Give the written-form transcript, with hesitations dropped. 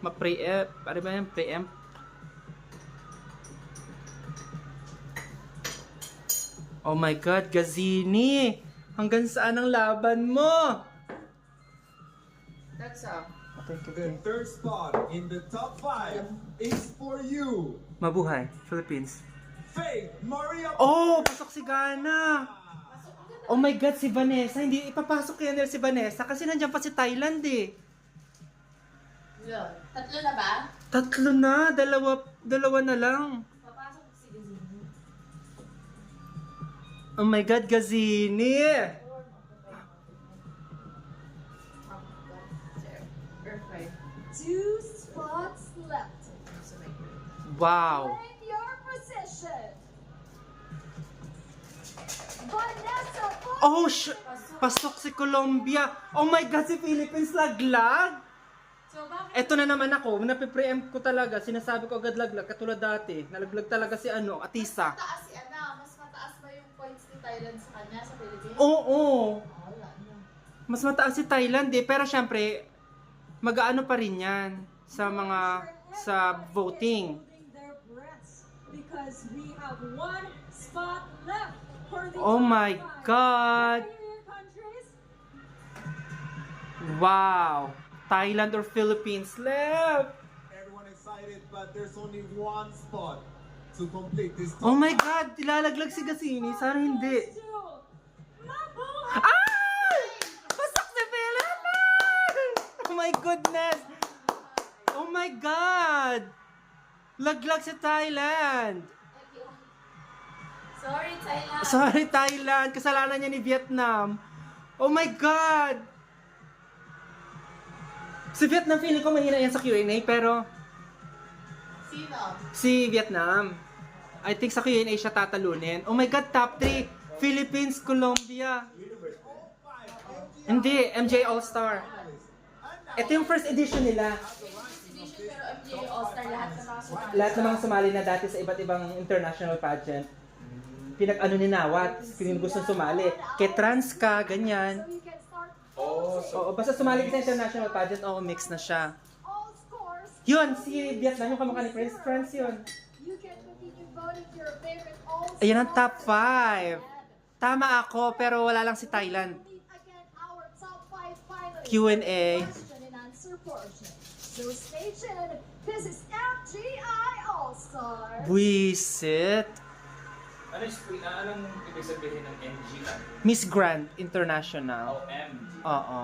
Ma-preempt. Ano ba yan? Preempt? Oh my God, Gazzini! Hanggang saan ang laban mo? That's all. Okay, The third spot in the top 5 is for you, Mabuhay, Philippines. Faith Maria. Oh, pasok si Gana! Oh my God, si Vanessa. Hindi ipapasok kaya nila si Vanessa kasi nandiyan pa si Thailand eh. Yun. Tatlo na ba? Tatlo na, dalawa na lang. Papasok si Gazini. Oh my God, Gazzini! Earthquake. 2 spots left. Wow! Claim your position. Vanessa Oh, pasok si Colombia. Oh my God, si Philippines laglag. So, bakit? Eto na naman ako, nape-preempt ko talaga. Sinasabi ko agad laglag, katulad dati. Nalaglag talaga si Atisa. Mataas si mas mataas ba yung points ni Thailand sa kanya sa Philippines? Oo. Wala na. Mas mataas si Thailand eh. Pero syempre, mag-aano pa rin yan sa voting. holding their breaths because we have 1 spot left for the Oh top my 5. God! Carrier countries. Wow! Thailand or Philippines left! Everyone excited, but there's only 1 spot to complete this. Oh my God! Ilalaglag si Gazzini. Sana hindi. Goes to Mabuhay. Ay! Pasok si Philippines! Oh my goodness! Oh my God! Laglag si Thailand! Sorry, Thailand. Sorry Thailand! Kasalanan niya ni Vietnam. Oh my God! Si Vietnam, feeling ko mahina yan sa Q&A, pero Sino? si Vietnam, I think sa Q&A siya tatalunin. Oh my God, top 3! Philippines, Colombia. Hindi, MJ All-Star. Ito yung first edition nila. Exhibition pero MJ All-Star lahat na mga sumali. Lahat ng mga sumali na dati sa iba't ibang international pageant, pinag-ano ni Nawat, gustong sumali. Kay trans ka, ganyan. So you can start Oo, basta sumali ka sa international pageant, oo, mix na siya. all scores. Yun, si Vietnam, yung kamukha ni Prince France yun. You can continue voting for your favorite all Ayan ang top stars. 5. Tama ako, pero wala lang si Thailand. Meet again our top 5 finalists. Q&A. Question and answer portion. So stay tuned. This is MGI All-Star. Buisit. Anong ibig sabihin ng MGI? Miss Grand International. O MG? Oo.